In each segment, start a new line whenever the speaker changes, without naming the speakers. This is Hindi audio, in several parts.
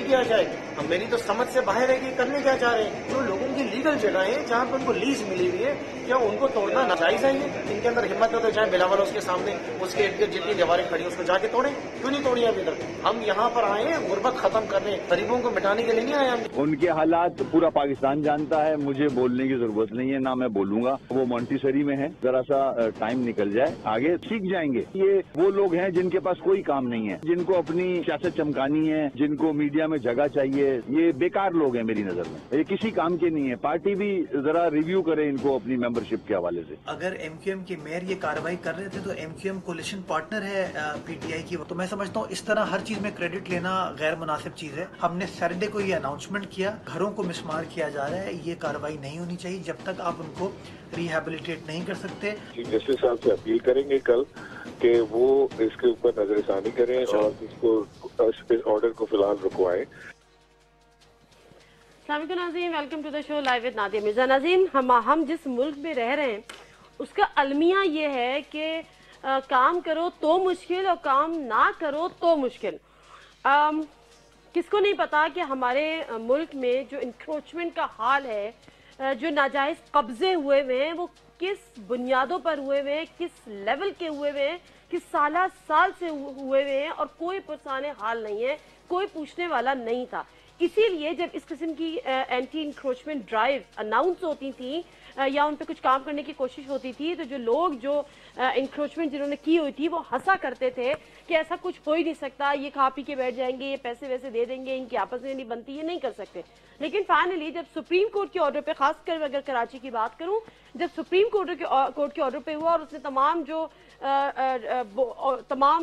नहीं किया जाए। अब मेरी तो समझ से बाहर है कि करने क्या चाह रहे हैं। जो लोगों की लीगल जगह है जहाँ पर उनको लीज मिली हुई है, क्या उनको तोड़ना नाजायज है? इनके अंदर हिम्मत है तो चाहे बिलावल उसके सामने उसके इर्द गिर्द जितनी दीवारें खड़ी उसको जाके तोड़े। क्यों नहीं तोड़ी अभी तक? हम यहाँ पर आए हैं गुर्बत खत्म करने, गरीबों को मिटाने के लिए नहीं आए हम।
उनके हालात पूरा पाकिस्तान जानता है, मुझे बोलने की जरूरत नहीं है, ना मैं बोलूंगा। वो मॉन्टेसरी में है, जरा सा टाइम निकल जाए, आगे सीख जाएंगे। ये वो लोग हैं जिनके पास कोई काम नहीं है, जिनको अपनी सियासत चमकानी है, जिनको मीडिया में जगह चाहिए। ये बेकार लोग हैं मेरी नजर में, ये किसी काम के नहीं है। पार्टी भी जरा रिव्यू करे इनको अपनी मेंबरशिप के हवाले से।
अगर एमक्यूएम के मेयर ये कार्रवाई कर रहे थे तो एमक्यूएम कोलिशन पार्टनर है पीटीआई की, तो मैं समझता हूँ इस तरह हर चीज में क्रेडिट लेना गैर मुनासिब चीज है। हमने सैटरडे को ये अनाउंसमेंट किया, घरों को मिसमार किया जा रहा है, ये कार्रवाई नहीं होनी चाहिए जब तक आप उनको रिहेबिलिटेट नहीं कर सकते।
चीफ जस्टिस साहब से अपील करेंगे कल कि वो इसके ऊपर नजरसानी करें और इसको इस ऑर्डर को फिलहाल रुकवाएं।
नाज़रीन, welcome to the show live with Nadia Mirza. नाज़रीन, हम जिस मुल्क में रह रहे हैं उसका अलमिया ये है कि काम करो तो मुश्किल और काम ना करो तो मुश्किल। किसको नहीं पता कि हमारे मुल्क में जो इंक्रोचमेंट का हाल है, जो नाजायज कब्जे हुए हुए हैं, वो किस बुनियादों पर हुए हुए हैं, किस लेवल के हुए हुए हैं, किस साल से हुए हुए हैं, और कोई पुरसाने हाल नहीं है, कोई पूछने वाला नहीं था। इसीलिए जब इस किस्म की एंटी इंक्रोचमेंट ड्राइव अनाउंस होती थी या उन पर कुछ काम करने की कोशिश होती थी, तो जो लोग जो इंक्रोचमेंट जिन्होंने की हुई थी वो हंसा करते थे कि ऐसा कुछ हो ही नहीं सकता, ये खा पी के बैठ जाएंगे, ये पैसे वैसे दे देंगे, इनकी आपस में नहीं बनती, ये नहीं कर सकते। लेकिन फाइनली जब सुप्रीम कोर्ट के ऑर्डर पे, खासकर अगर कराची की बात करूं, जब सुप्रीम कोर्ट के ऑर्डर पे हुआ और उसने तमाम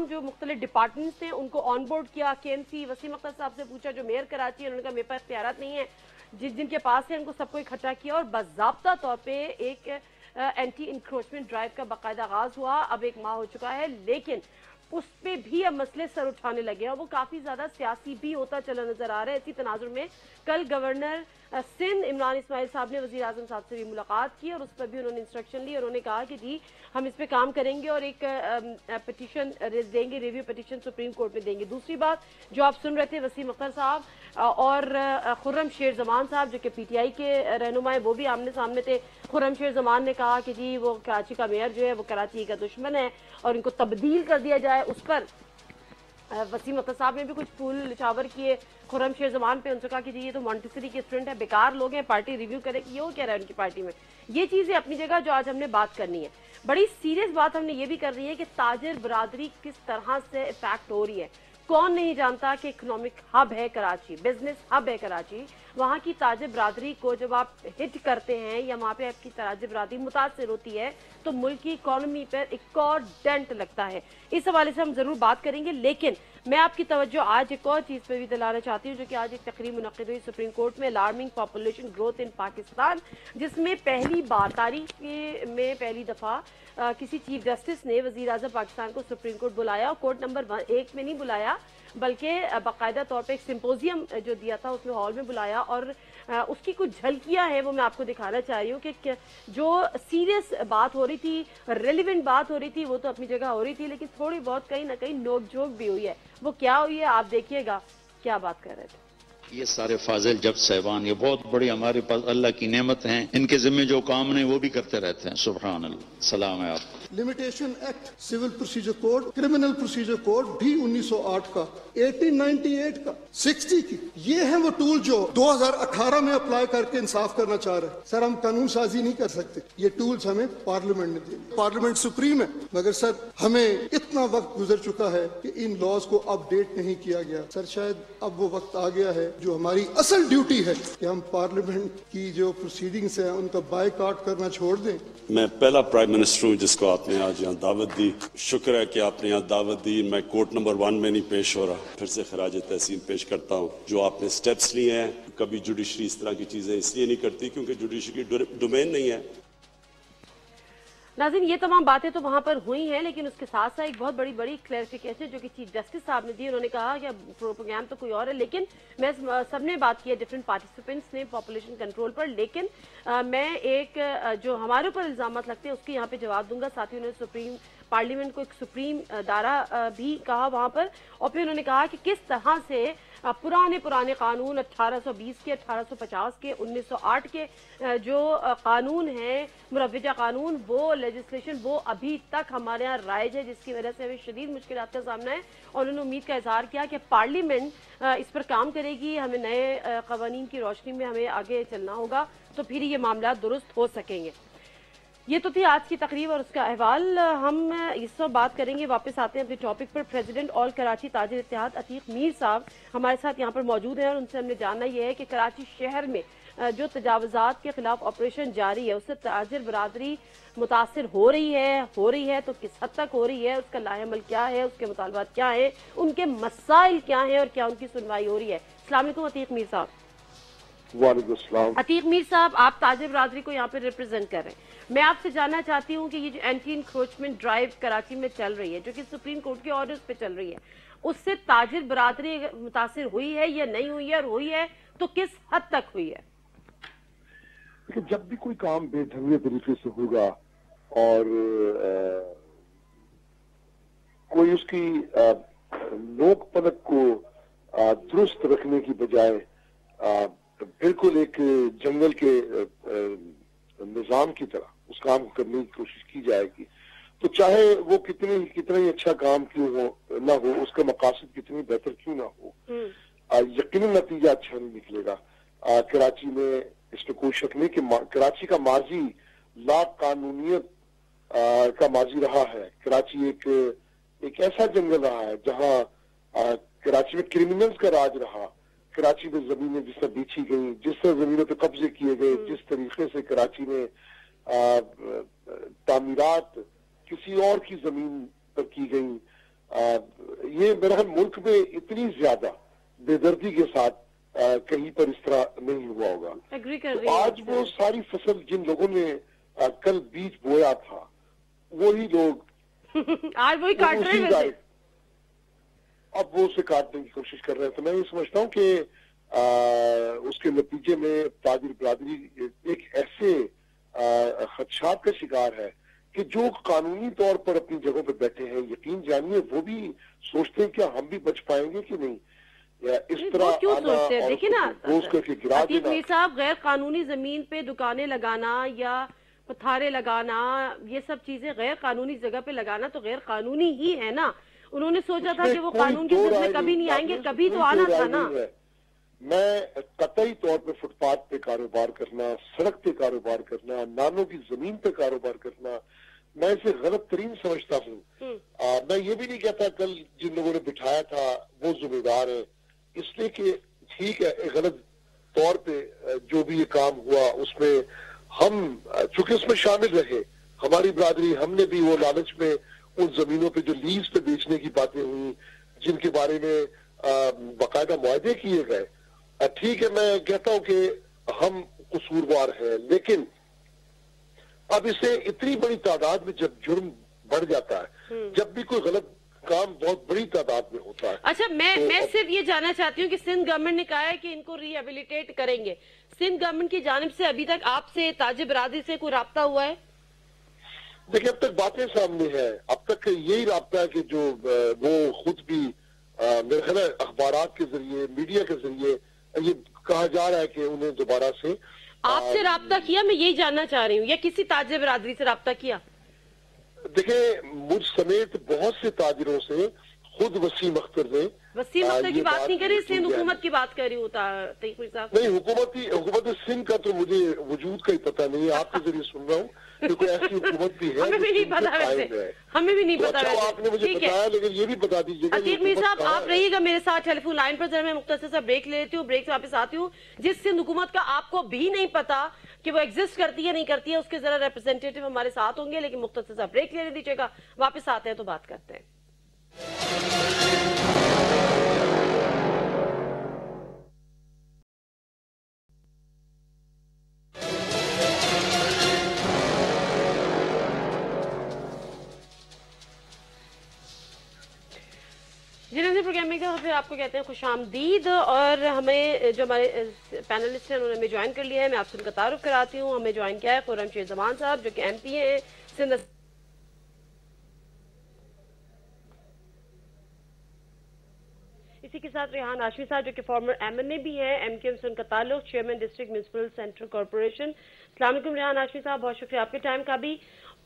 जो मुख्तलिफ डिपार्टमेंट्स थे उनको ऑन बोर्ड किया, केएमसी वसीम अख्तर साहब से पूछा जो मेयर कराची है, उन्होंने कहा मेरे पास इख्तियारात नहीं है, जिनके पास है उनको सबको इकट्ठा किया और बाज़ाब्ता तौर पे एक एंटी इंक्रोचमेंट ड्राइव का बाकायदा आगाज हुआ। अब 1 माह हो चुका है, लेकिन उस पे भी अब मसले सर उठाने लगे और वो काफी ज्यादा सियासी भी होता चला नजर आ रहा है। इसी तनाजुर में कल गवर्नर सिंध इमरान इस्माइल साहब ने वज़ीर आज़म साहब से भी मुलाकात की और उस पर भी उन्होंने इंस्ट्रक्शन ली। उन्होंने कहा कि जी हम इस पे काम करेंगे और एक पिटीशन देंगे, रिव्यू पिटीशन सुप्रीम कोर्ट में देंगे। दूसरी बात जो आप सुन रहे थे, वसीम अख्तर साहब और खुर्रम शेर जमान साहब जो कि पीटीआई के रहनुमाए, वो भी आमने सामने थे। खुर्रम शेर जमान ने कहा कि जी वो कराची का मेयर जो है वो कराची का दुश्मन है और इनको तब्दील कर दिया जाए। उस पर वसीम अख्तर साहब ने भी कुछ फूल निछावर किए खुर्रम शेर जमान पे। उनसे कहा कि जी ये तो मॉन्टेसरी के स्टूडेंट है, बेकार लोग हैं, पार्टी रिव्यू करेगी। ये वो कह रहा है उनकी पार्टी में। ये चीजें अपनी जगह जो आज हमने बात करनी है, बड़ी सीरियस बात हमने ये भी कर रही है कि ताजिर बरादरी किस तरह से इफेक्ट हो रही है। कौन नहीं जानता कि इकोनॉमिक हब है कराची, बिजनेस हब है कराची। वहाँ की ताजिर बरादरी को जब आप हिट करते हैं या वहाँ पे आपकी ताजिर बरादरी मुतासिर होती है तो मुल्क की इकोनॉमी पर एक और डेंट लगता है। इस हवाले से हम जरूर बात करेंगे, लेकिन मैं आपकी तवज्जो आज एक और चीज पे भी दिलाना चाहती हूँ जो कि आज एक तकरीर मुनक्किद हुई सुप्रीम कोर्ट में, alarming population growth in Pakistan, जिसमें पहली बार तारीख में पहली दफा किसी चीफ जस्टिस ने वजीर आजम पाकिस्तान को सुप्रीम कोर्ट बुलाया और कोर्ट नंबर 1 में नहीं बुलाया बल्कि बाकायदा तौर पे एक सिंपोजियम जो दिया था उसमें हॉल में बुलाया और उसकी कुछ झलकियां हैं वो मैं आपको दिखाना चाह रही हूँ कि जो सीरियस बात हो रही थी, रेलिवेंट बात हो रही थी, वो तो अपनी जगह हो रही थी, लेकिन थोड़ी बहुत कहीं ना कहीं नोक-झोंक भी हुई है। वो क्या हुई है आप देखिएगा क्या बात कर रहे थे।
ये सारे फाजिल जब साहबान, ये बहुत बड़ी हमारे पास अल्लाह की नेमत हैं, इनके जिम्मे जो काम नहीं वो भी करते रहते हैं। सुभान अल्लाह। सलाम है आपको।
Limitation act, civil procedure code, criminal procedure code भी 1908 का, 1898 का, 60 की, ये है वो टूल जो 2018 में अप्लाई करके इंसाफ करना चाह रहे हैं। सर हम कानून साजी नहीं कर सकते, ये टूल्स हमें पार्लियामेंट ने दिए। पार्लियामेंट सुप्रीम है, मगर सर हमें इतना वक्त गुजर चुका है कि इन लॉज को अपडेट नहीं किया गया। सर शायद अब वो वक्त आ गया है जो हमारी असल ड्यूटी है कि हम पार्लियामेंट की जो प्रोसीडिंग्स हैं उनका बायकॉट करना छोड़ दें।
मैं पहला प्राइम मिनिस्टर हूँ जिसको आपने आज यहाँ दावत दी। शुक्र है कि आपने यहाँ दावत दी। मैं कोर्ट नंबर 1 में नहीं पेश हो रहा, फिर से खराज तहसीन पेश करता हूँ। जो आपने स्टेप्स लिए हैं, कभी जुडिशरी इस तरह की चीजें इसलिए नहीं करती क्योंकि जुडिशरी की डोमेन नहीं है।
नाज़रीन, ये तमाम बातें तो वहां पर हुई हैं, लेकिन उसके साथ साथ एक बहुत बड़ी क्लैरिफिकेशन जो कि चीफ जस्टिस साहब ने दी। उन्होंने कहा कि प्रोग्राम तो कोई और है, लेकिन मैं सबने बात की है, डिफरेंट पार्टिसिपेंट्स ने पॉपुलेशन कंट्रोल पर, लेकिन मैं एक जो हमारे ऊपर इल्जामात लगते हैं उसके यहाँ पे जवाब दूंगा। साथ ही उन्होंने सुप्रीम पार्लियामेंट को एक सुप्रीम दायरा भी कहा वहां पर, और फिर उन्होंने कहा कि किस तरह से पुराने कानून 1820 के, 1850 के, 1908 के जो कानून हैं, मुरव्वजा कानून, वो लेजिस्लेशन वो अभी तक हमारे यहाँ राइज है, जिसकी वजह से हमें शदीद मुश्किलात का सामना है। और उन्होंने उम्मीद का इजहार किया कि पार्लियामेंट इस पर काम करेगी, हमें नए कवानीन की रोशनी में हमें आगे चलना होगा, तो फिर ये मामला दुरुस्त हो सकेंगे। ये तो थी आज की तकरीब और उसका अहवाल। हम इस वक्त बात करेंगे, वापस आते हैं अपने टॉपिक पर। प्रेसिडेंट ऑल कराची ताजिर इत्तेहाद अतीक मीर साहब हमारे साथ यहाँ पर मौजूद हैं और उनसे हमने जानना यह है कि कराची शहर में जो तजावुज़ात के खिलाफ ऑपरेशन जारी है, उससे ताजिर बरादरी मुतासिर हो रही है तो किस हद तक हो रही है, उसका लाहेअमल क्या है, उसके मुतालबात क्या है, उनके मसाइल क्या है और क्या उनकी सुनवाई हो रही है। अस्सलाम वालेकुम अतीक मीर साहब।
वालेकुम सलाम।
अतीक मीर साहब, आप ताजिर बरादरी को यहाँ पे रिप्रेजेंट कर रहे हैं। मैं आपसे जानना चाहती हूँ कि ये जो एंटी इंक्रोचमेंट ड्राइव कराची में चल रही है, जो कि सुप्रीम कोर्ट के ऑर्डर्स पे चल रही है, उससे ताजिर बरादरी मुतासिर हुई है या नहीं हुई है, और हुई है तो किस हद तक हुई है?
जब भी कोई काम बेढंगे तरीके से होगा और कोई उसकी नोक पलक को दुरुस्त रखने की बजाय बिल्कुल एक जंगल के निजाम की तरह उस काम को करने की कोशिश की जाएगी, तो चाहे वो कितना ही अच्छा काम क्यों हो ना हो, उसका मकासद कितनी बेहतर क्यों ना हो, यकीनन नतीजा अच्छा नहीं निकलेगा। कराची में इसमें कोई शक नहीं कि कराची का माजी ला कानूनियत का माजी रहा है। कराची एक ऐसा जंगल रहा है जहां कराची में क्रिमिनल्स का राज रहा। कराची में जमीनें जिस तरह बेची गई, जिस तरह जमीनों पे कब्जे किए गए, जिस तरीके से कराची में तामीरात किसी और की जमीन पर की गई, ये मेरा मुल्क में इतनी ज्यादा बेदर्दी के साथ कहीं पर इस तरह नहीं हुआ होगा। तो आज वो सारी फसल जिन लोगों ने कल बीज बोया था, वही लोग
आज वही काट रहे हैं,
अब वो उसे काटने की कोशिश कर रहे हैं। तो मैं ये समझता हूँ कि उसके नतीजे में ताजिर बरादरी एक ऐसे खदशात का शिकार है कि जो कानूनी तौर पर अपनी जगहों पर बैठे हैं, यकीन जानिए वो भी सोचते हैं क्या हम भी बच पाएंगे कि नहीं, या इस तरह
क्यों सोचते हैं? देखिए ना
अतीक
मीर साहब, गैर कानूनी जमीन पे दुकानें लगाना या पथारे लगाना, ये सब चीजें गैर कानूनी जगह पे लगाना तो गैर कानूनी ही है ना। उन्होंने सोचा था कि वो कानून के जरिए में कभी नहीं आएंगे, कभी तो आना था ना।
मैं कतई तौर पे फुटपाथ पे कारोबार करना, सड़क पे कारोबार करना, नानों की जमीन पे कारोबार करना, मैं इसे गलत तरीन समझता हूँ। मैं ये भी नहीं कहता कल जिन लोगों ने बिठाया था वो जिम्मेदार है, इसलिए कि ठीक है गलत तौर पे जो भी ये काम हुआ उसमें हम चूंकि उसमें शामिल रहे, हमारी बरादरी, हमने भी वो लालच में उन जमीनों पे जो लीज पे बेचने की बातें हुई, जिनके बारे में बाकायदा मुआहदे किए गए, ठीक है मैं कहता हूं कि हम कसूरवार हैं, लेकिन अब इसे इतनी बड़ी तादाद में जब जुर्म बढ़ जाता है, जब भी कोई गलत काम बहुत बड़ी तादाद में होता है।
अच्छा, मैं सिर्फ ये जानना चाहती हूँ कि सिंध गवर्नमेंट ने कहा है कि इनको रिहेबिलिटेट करेंगे। सिंध गवर्नमेंट की जानिब से अभी तक आपसे ताजिर बरादरी से कोई राब्ता हुआ है?
देखिए अब तक बातें सामने हैं, अब तक यही राब्ता है कि जो वो खुद भी मेरे ख्याल है अखबारात के जरिए, मीडिया के जरिए ये कहा जा रहा है कि उन्हें दोबारा से
आपसे राब्ता किया, मैं यही जानना चाह रही हूँ, या किसी ताजिर बरादरी से राब्ता किया?
देखिए मुझ समेत बहुत से ताजिरों से, खुद वसीम अख्तर ने,
वसीम अख्तर की बात नहीं करी, सिंध हुकूमत की बात कर रही हूँ साहब।
नहीं, हुकूमत सिंध का तो मुझे वजूद का ही पता नहीं है, आपके जरिए सुन रहा हूँ क्योंकि ऐसी हुकूमत भी है।
हमें भी नहीं पता वैसे, हमें भी नहीं पता वैसे।
आपने मुझे बताया, लेकिन ये भी बता दीजिएगा।
अतीक मीर साहब आप रहिएगा मेरे साथ टेलीफोन लाइन पर, जरा मैं मुख्तसर सा ब्रेक ले लेती हूँ, ब्रेक से वापस आती हूँ। जिस सिंध हुकूमत का आपको भी नहीं पता कि वो एग्जिस्ट करती है नहीं करती है, उसके जरा रिप्रेजेंटेटिव हमारे साथ होंगे, लेकिन मुख्तसर सा ब्रेक ले दीजिएगा, वापस आते हैं तो बात करते हैं। जिन्हें प्रोग्राम में फिर आपको कहते हैं खुशामदीद, और हमें जो हमारे पैनलिस्ट हैं उन्होंने हमें ज्वाइन कर लिया है। मैं आपसे उनका तारुफ कराती हूँ। हमें ज्वाइन किया है खुर्रम शेर जमान साहब, जो कि MP हैं सिंध। इसी के साथ रेहान हाशमी साहब जो कि फॉर्मर एमएनए भी है, एमक्यूएम से उनका ताल्लुक, chairman district municipal central corporation. अस्सलाम वालेकुम रेहान हाशमी साहब, बहुत शुक्रिया आपके टाइम का भी।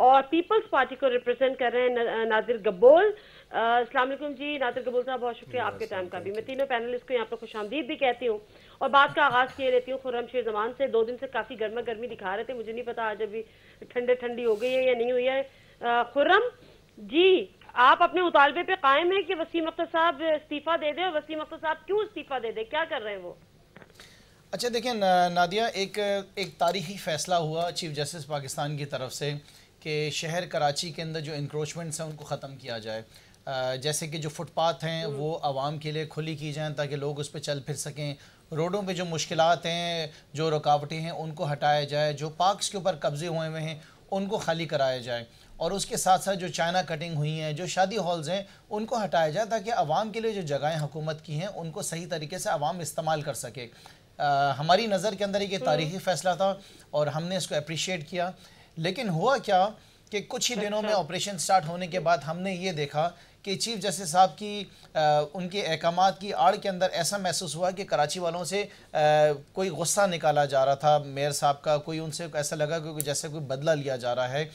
और पीपल्स पार्टी को रिप्रेजेंट कर रहे हैं नादिर गब्बोल। अस्सलाम वालेकुम जी नादिर गब्बोल साहब, बहुत शुक्रिया आपके टाइम का भी। मैं तीनों पैनलिस्ट को यहाँ पर खुशामदीद भी कहती हूँ और बात का आगाज किए रहती हूँ खुर्रम शेर जमान से। 2 दिन से काफी गर्मा गर्मी दिखा रहे थे, मुझे नहीं पता आज अभी ठंडी हो गई है या नहीं हुई है। खुर्रम जी, आप अपने मुतालबे पे कायम है कि वसीम अख्तर साहब इस्तीफा दे दे, और वसीम अख्तर साहब क्यों इस्तीफा दे दे, क्या कर रहे हैं वो?
अच्छा देखिए नादिया, एक तारीखी फैसला हुआ चीफ जस्टिस पाकिस्तान की तरफ से कि शहर कराची के अंदर जो इंक्रोचमेंट्स हैं उनको ख़त्म किया जाए। जैसे कि जो फुटपाथ हैं वो आवाम के लिए खुली की जाएँ ताकि लोग उस पर चल फिर सकें। रोडों पे जो मुश्किलात हैं, जो रुकावटें हैं, उनको हटाया जाए। जो पार्क्स के ऊपर कब्जे हुए हैं उनको खाली कराया जाए, और उसके साथ साथ जो चाइना कटिंग हुई हैं, जो शादी हॉल्स हैं, उनको हटाया जाए ताकि आवाम के लिए जो जगहें हुकूमत की हैं उनको सही तरीके से आवाम इस्तेमाल कर सके। हमारी नज़र के अंदर ये तारीखी फ़ैसला था और हमने इसको अप्रिशिएट किया। लेकिन हुआ क्या कि कुछ ही दिनों में ऑपरेशन स्टार्ट होने के बाद हमने ये देखा कि चीफ जस्टिस साहब की उनके अहकामात की आड़ के अंदर ऐसा महसूस हुआ कि कराची वालों से कोई गुस्सा निकाला जा रहा था मेयर साहब का। कोई उनसे ऐसा लगा कि जैसे कोई बदला लिया जा रहा है,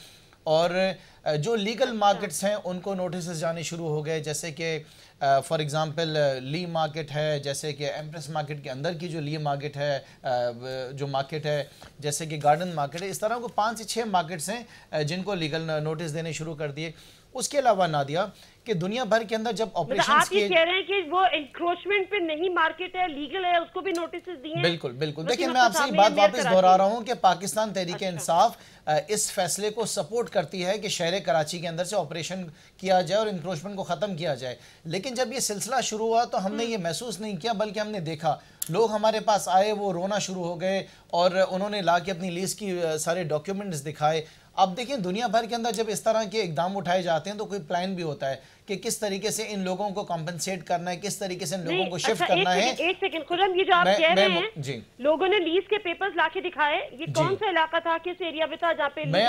और जो लीगल मार्केट्स हैं उनको नोटिस जाने शुरू हो गए। जैसे कि फॉर एग्ज़ाम्पल ली मार्केट है, जैसे कि एम्प्रेस मार्केट के अंदर की जो ली मार्केट है, जो मार्केट है, जैसे कि गार्डन मार्केट है, इस तरह को 5 से 6 मार्केट्स हैं जिनको लीगल नोटिस देने शुरू कर दिए। उसके अलावा नादिया कि दुनिया भर के अंदर जब ऑपरेशन
आप ये कह रहे हैं कि वो इंक्रोचमेंट पे नहीं मार्केट है, लीगल है, उसको भी नोटिस दिए हैं?
बिल्कुल बिल्कुल। देखिए मैं आपसे ये बात वापस दोहरा रहा हूँ कि पाकिस्तान तहरीक इंसाफ इस फैसले को सपोर्ट करती है कि शहर कराची के अंदर से ऑपरेशन किया जाए और इंक्रोचमेंट को ख़त्म किया जाए। लेकिन जब ये सिलसिला शुरू हुआ तो हमने ये महसूस नहीं किया, बल्कि हमने देखा लोग हमारे पास आए, वो रोना शुरू हो गए और उन्होंने ला के अपनी लीज की सारे डॉक्यूमेंट्स दिखाए। अब देखिए दुनिया भर के अंदर जब इस तरह के इकदाम उठाए जाते हैं तो कोई प्लान भी होता है कि किस तरीके से इन लोगों को कॉम्पनसेट करना है, किस तरीके से इन लोगों को शिफ्ट करना है।
एक सेकंड खुर्रम, ये जो आप कह रहे हैं
जी,
लोगों ने लीज के पेपर्स लाके दिखाए, ये कौन सा इलाका था, किस एरिया में था जहाँ पे
मैं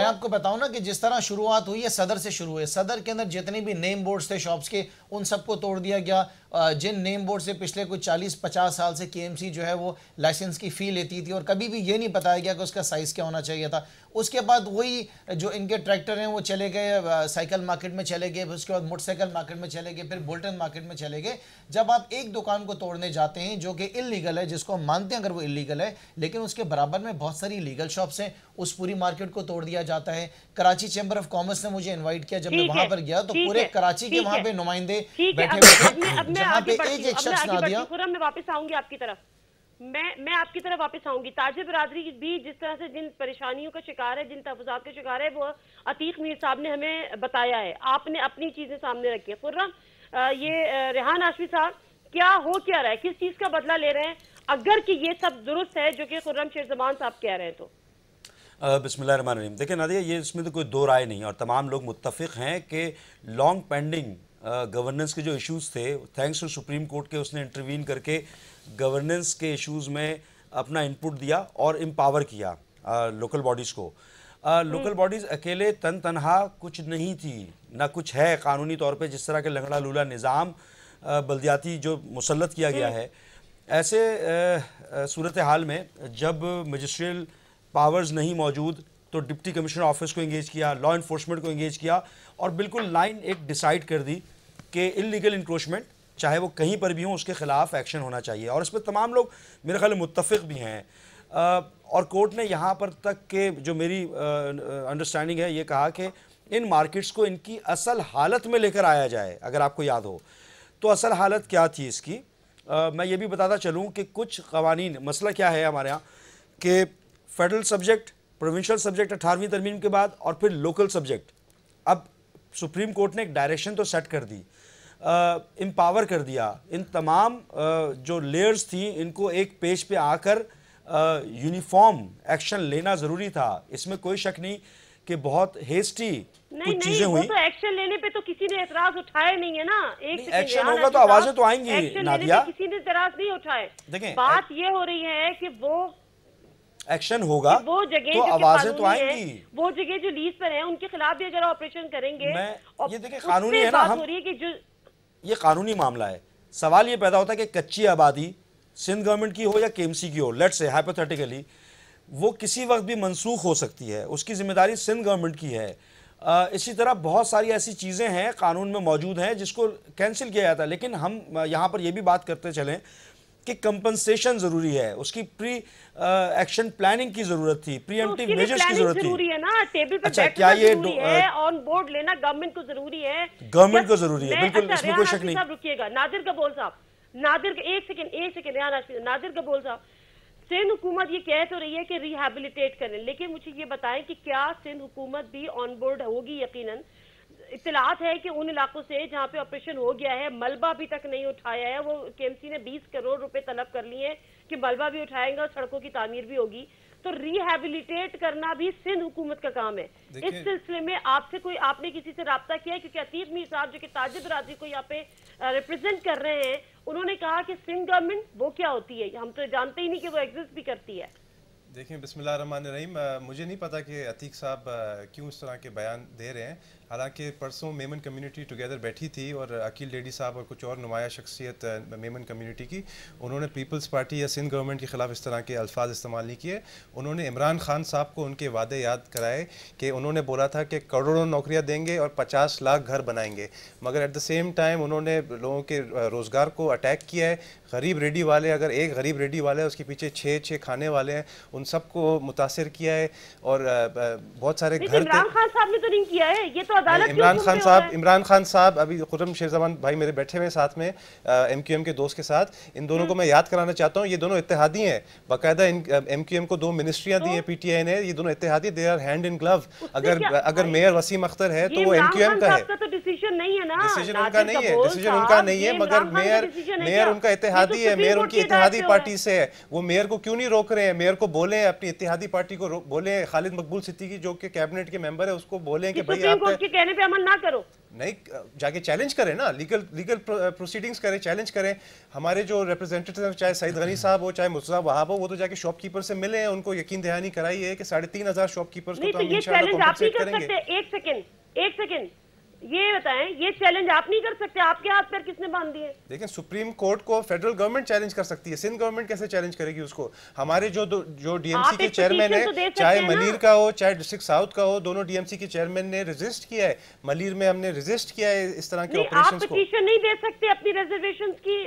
आपको बताऊं ना कि जिस तरह शुरुआत हुई है सदर से शुरू हुई। सदर के अंदर जितने भी नेम बोर्ड्स थे शॉप्स के, उन सबको तोड़ दिया गया। जिन नेम बोर्ड से पिछले कुछ 40-50 साल से केएमसी जो है वो लाइसेंस की फ़ी लेती थी और कभी भी ये नहीं बताया गया कि उसका साइज़ क्या होना चाहिए था। उसके बाद वही जो इनके ट्रैक्टर हैं वो चले गए साइकिल मार्केट में चले गए, उसके बाद मोटरसाइकिल मार्केट में चले गए, फिर बोल्टन मार्केट में चले गए। जब आप एक दुकान को तोड़ने जाते हैं जो कि इलीगल है, जिसको हम मानते हैं अगर वो इलीगल है, लेकिन उसके बराबर में बहुत सारी लीगल शॉप्स हैं, उस पूरी मार्केट को तोड़ दिया जाता है। कराची चैम्बर ऑफ कॉमर्स ने मुझे इनवाइट किया, जब मैं वहां पर गया तो पूरे कराची के वहां पे नुमाइंदे बैठे थे, जहां पे एक शख्स ना दिया।
मैं वापस आऊंगी आपकी तरफ, मैं आपकी तरफ वापस आऊंगी। ताजिर बरादरी भी जिस तरह से जिन परेशानियों का शिकार है, जिन तहफ़्फ़ुज़ात का शिकार है, वो अतीक मीर साहब ने हमें बताया है, आपने अपनी चीजें सामने रखी है। खुर्रम, ये रेहान हाशमी साहब क्या हो क्या रहा है, किस चीज का बदला ले रहे हैं, अगर कि ये सब दुरुस्त है जो कि खुर्रम शेर जमान साहब कह रहे हैं तो?
बिस्मिल्लाहिर्रहमानिर्रहीम। देखिए नादिया, ये इसमें तो कोई दो राय नहीं और तमाम लोग मुत्तफ़िक़ हैं कि लॉन्ग पेंडिंग गवर्नेंस के जो इश्यूज़ थे, थैंक्स टू सुप्रीम कोर्ट के उसने इंटरवीन करके गवर्नेंस के इश्यूज़ में अपना इनपुट दिया और एम्पावर किया लोकल बॉडीज़ को। लोकल बॉडीज़ अकेले तनहा कुछ नहीं थी, ना कुछ है कानूनी तौर पे। जिस तरह के लंगड़ा लूला निज़ाम बल्दियाती जो मुसल्लत किया गया है, ऐसे सूरत हाल में जब मजिस्ट्रियल पावर्स नहीं मौजूद तो डिप्टी कमिश्नर ऑफिस को इंगेज किया, लॉ इन्फोर्समेंट को इंगेज किया और बिल्कुल लाइन एक डिसाइड कर दी कि इलीगल इंक्रोचमेंट चाहे वो कहीं पर भी हो उसके ख़िलाफ़ एक्शन होना चाहिए। और इस पर तमाम लोग मेरे ख्याल में मुत्तफ़िक़ भी हैं। और कोर्ट ने यहाँ पर तक के जो मेरी अंडरस्टैंडिंग है ये कहा कि इन मार्केट्स को इनकी असल हालत में लेकर आया जाए। अगर आपको याद हो तो असल हालत क्या थी इसकी, मैं ये भी बताता चलूँ कि कुछ क़वानीन, मसला क्या है हमारे यहाँ कि फेडरल सब्जेक्ट, प्रोविंशियल सब्जेक्ट 18वीं तरमीम के बाद और फिर लोकल सब्जेक्ट। अब सुप्रीम कोर्ट ने एक डायरेक्शन तो सेट कर दी, एम्पावर कर दिया। इन तमाम जो लेयर्स थी इनको एक पेज पे आकर यूनिफॉर्म एक्शन लेना ज़रूरी था। इसमें कोई शक नहीं कि बहुत हेस्टी कुछ चीज़ें हुई।
तो एक्शन लेने पे तो किसी ने एतराज़ उठाया नहीं है ना। एक
एक्शन होगा तो आवाज़ें तो आएंगी नादिया,
किसी ने एतराज़ नहीं उठाए।
देखें
बात ये हो रही है कि वो
एक्शन होगा
वो जगह
तो आवाजें तो आएंगी,
वो जगह जो लीज पर है उनके खिलाफ भी अगर ऑपरेशन करेंगे।
ये देखिए कानूनी है ना, हम
हो रही है कि जो
ये कानूनी मामला है, सवाल ये पैदा होता है कि कच्ची आबादी सिंध गवर्नमेंट की हो या केएमसी की हो, लेट्स से हाइपोथेटिकली, वो किसी वक्त भी मनसूख हो सकती है, उसकी जिम्मेदारी सिंध गवर्नमेंट की है। इसी तरह बहुत सारी ऐसी चीज़ें हैं कानून में मौजूद हैं जिसको कैंसिल किया जाता है। लेकिन हम यहाँ पर यह भी बात करते चलें कि कंपनसेशन ज़रूरी है, उसकी प्री एक्शन प्लानिंग की ज़रूरत थी, प्रीएम्प्टिव मेजर्स की ज़रूरत थी।
जरूरी है ना, टेबल पे
अच्छा, क्या ये
ऑन बोर्ड लेना गवर्नमेंट को जरूरी है,
गवर्नमेंट को ज़रूरी है, बिल्कुल, इसमें कोई शक नहीं।
रुकिएगा, नादिर कबोल साहब, नादिर एक सेकंड नादिर कबोल साहब, सिंध हुकूमत ये कह तो रही है कि रिहैबिलिटेट करें, लेकिन मुझे ये बताएं कि क्या सिंध हुकूमत भी ऑन बोर्ड होगी? यकीनन इत्तलात है कि उन इलाकों से जहां पे ऑपरेशन हो गया है मलबा अभी तक नहीं उठाया है, वो केएमसी ने 20 करोड़ रुपए तलब कर लिए हैं कि मलबा भी उठाएंगे और सड़कों की तामीर भी होगी, तो रिहैबिलिटेट करना भी सिंध हुकूमत का काम है। इस सिलसिले में आपने किसी से राब्ता किया? क्योंकि अतीक मीर साहब जो कि ताजिब बरादरी को यहाँ पे रिप्रेजेंट कर रहे हैं, उन्होंने कहा कि सिंध गवर्नमेंट वो क्या होती है, हम तो जानते ही नहीं कि वो एग्जिस्ट भी करती है।
देखिए, बिस्मिल्लाहिर्रहमानिर्रहीम, मुझे नहीं पता कि अतीक साहब क्यों इस तरह के बयान दे रहे हैं। हालांकि परसों मेमन कम्युनिटी टुगेदर बैठी थी और अकील लेडी साहब और कुछ और नुमाया शख्सियत मेमन कम्युनिटी की, उन्होंने पीपल्स पार्टी या सिंध गवर्नमेंट के ख़िलाफ़ इस तरह के अल्फाज इस्तेमाल नहीं किए। उन्होंने इमरान खान साहब को उनके वादे याद कराए कि उन्होंने बोला था कि करोड़ों नौकरियाँ देंगे और 50 लाख घर बनाएंगे, मगर एट द सेम टाइम उन्होंने लोगों के रोज़गार को अटैक किया है। गरीब रेडी वाले, अगर एक गरीब रेडी वाले है उसके पीछे 6 खाने वाले हैं, उन सबको मुतासिर किया है। और बहुत सारे घर
इमरान खान साहब ने तो नहीं किया है, ये तो अदालत
इमरान खान साहब अभी खुर्रम शेरजमान भाई मेरे बैठे हुए साथ में एमक्यूएम के दोस्त के साथ, इन दोनों को मैं याद कराना चाहता हूँ, ये दोनों इत्तेहादी हैं। बाकायदा एमक्यूएम को 2 मिनिस्ट्रियाँ दी है पीटीआई ने, ये दोनों इत्तेहादी, they are hand in glove. अगर मेयर वसीम अख्तर है तो वो एमक्यूएम का है,
डिसीजन नहीं है ना,
डिसीजन उनका नहीं है, डिसीजन उनका नहीं है, मगर मेयर उनका इत्तेहादी है, मेयर उनकी इत्तेहादी पार्टी से है। वो मेयर को क्यों नहीं रोक रहे हैं? मेयर को बोले, अपनी इत्तेहादी पार्टी को बोले, खालिद मकबूल सिद्दीकी जो कि कैबिनेट के मेंबर है उसको बोले कि भाई आप
कहने पे अमल ना करो,
नहीं जाके चैलेंज करें ना, लीगल प्रोसीडिंग्स करें, चैलेंज करें। हमारे जो रिप्रेजेंटेटिव हैं, चाहे सईद गनी साहब हो चाहे मुर्तज़ा वहाब हो, वो तो जाके शॉपकीपर से मिले हैं, उनको यकीन दहानी कराई है कि 3500 शॉपकीपर्स को तो हम इंशाल्लाह कॉम्पेंसेट करेंगे।
एक सेकंड ये बताएं, ये चैलेंज आप नहीं कर सकते, आपके हाथ पैर किसने बांध दिए?
लेकिन सुप्रीम कोर्ट को फेडरल गवर्नमेंट चैलेंज कर सकती है, सिंध गवर्नमेंट कैसे चैलेंज करेगी उसको? हमारे जो डीएमसी के चेयरमैन है, चाहे मलीर का हो चाहे डिस्ट्रिक्ट साउथ का हो, दोनों डीएमसी के चेयरमैन ने रेजिस्ट किया है। मलीर में हमने रेजिस्ट किया है इस तरह के ऑपरेशंस को।
आप पिटीशन नहीं दे सकते अपनी रिजर्वेशंस की,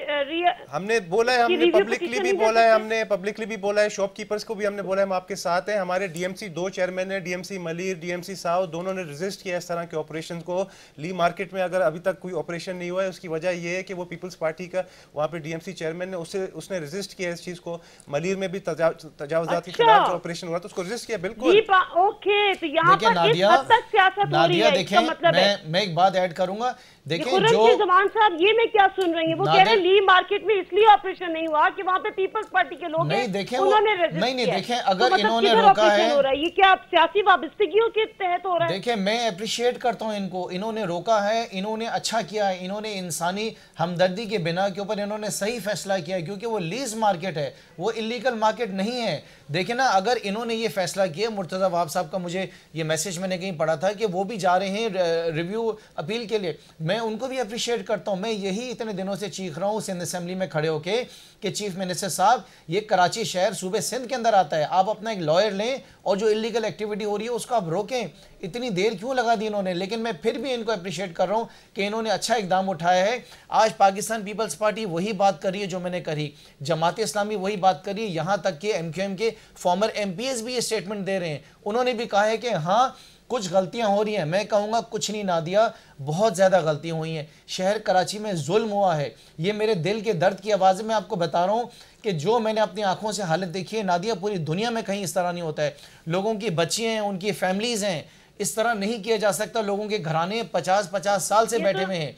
हमने बोला है, हमने पब्लिकली भी बोला है, हमने पब्लिकली भी बोला है, शॉपकीपर्स को भी हमने बोला है हम आपके साथ हैं। हमारे डीएमसी 2 चेयरमैन है, डीएमसी मलीर, डीएमसी साउथ, दोनों ने रेजिस्ट किया इस तरह के ऑपरेशन को। ली मार्केट में अगर अभी तक कोई ऑपरेशन नहीं हुआ है, उसकी वजह यह है कि वो पीपल्स पार्टी का वहां पे डीएमसी चेयरमैन ने उसने रेजिस्ट किया इस चीज को। मलीर में भी तजावुजात के खिलाफ जो ऑपरेशन हुआ तो उसको रेजिस्ट किया। बिल्कुल
ओके, तो यहाँ पर इस हद तक सियासत हो रही है, इसका मतलब है।
मैं एक बात ऐड करूंगा, देखिए
जो जमान साहब, ये मैं क्या सुन रही हूँ, वो कह रहे हैं ली मार्केट में इसलिए ऑपरेशन नहीं हुआ कि वहाँ पे पीपल्स पार्टी के लोग
नहीं देखें,
उन्होंने
नहीं देखें, अगर इन्होंने रोका है,
ये क्या सियासी वाबस्तगियों के तहत हो रहा है?
देखिए, मैं अप्रिशिएट करता हूँ इनको, इन्होंने रोका है, इन्होंने अच्छा किया है, इन्होंने इंसानी हमदर्दी के बिना के ऊपर इन्होंने सही फैसला किया है, क्योंकि वो लीज मार्केट है, वो इलीगल मार्केट नहीं है। देखिए ना, अगर इन्होंने ये फैसला किया, मुर्तज़ा वहाब साहब का मुझे ये मैसेज मैंने कहीं पढ़ा था कि वो भी जा रहे हैं रिव्यू अपील के लिए, मैं उनको भी अप्रिशिएट करता हूँ। मैं यही इतने दिनों से चीख रहा हूँ सिंध असेंबली में खड़े होके कि चीफ मिनिस्टर साहब, ये कराची शहर सूबे सिंध के अंदर आता है, आप अपना एक लॉयर लें और जो इलीगल एक्टिविटी हो रही है उसको आप रोकें। इतनी देर क्यों लगा दी इन्होंने? लेकिन मैं फिर भी इनको अप्रिशिएट कर रहा हूँ कि इन्होंने अच्छा इकदाम उठाया है। आज पाकिस्तान पीपल्स पार्टी वही बात कर रही है जो मैंने करी, जमात इस्लामी वही बात कर रही है, यहाँ तक कि एमक्यूएम के फॉर्मर एमपीएस भी ये स्टेटमेंट दे रहे हैं। उन्होंने भी कहा है कि हाँ कुछ गलतियां हो रही हैं। मैं कहूँगा कुछ नहीं नादिया, बहुत ज़्यादा गलतियां हुई हैं। शहर कराची में जुल्म हुआ है, ये मेरे दिल के दर्द की आवाज़ में आपको बता रहा हूँ कि जो मैंने अपनी आंखों से हालत देखी है नादिया, पूरी दुनिया में कहीं इस तरह नहीं होता है। लोगों की बच्चियाँ हैं, उनकी फैमिलीज़ हैं, इस तरह नहीं किया जा सकता। लोगों के घराने 50-50 साल से बैठे हुए हैं।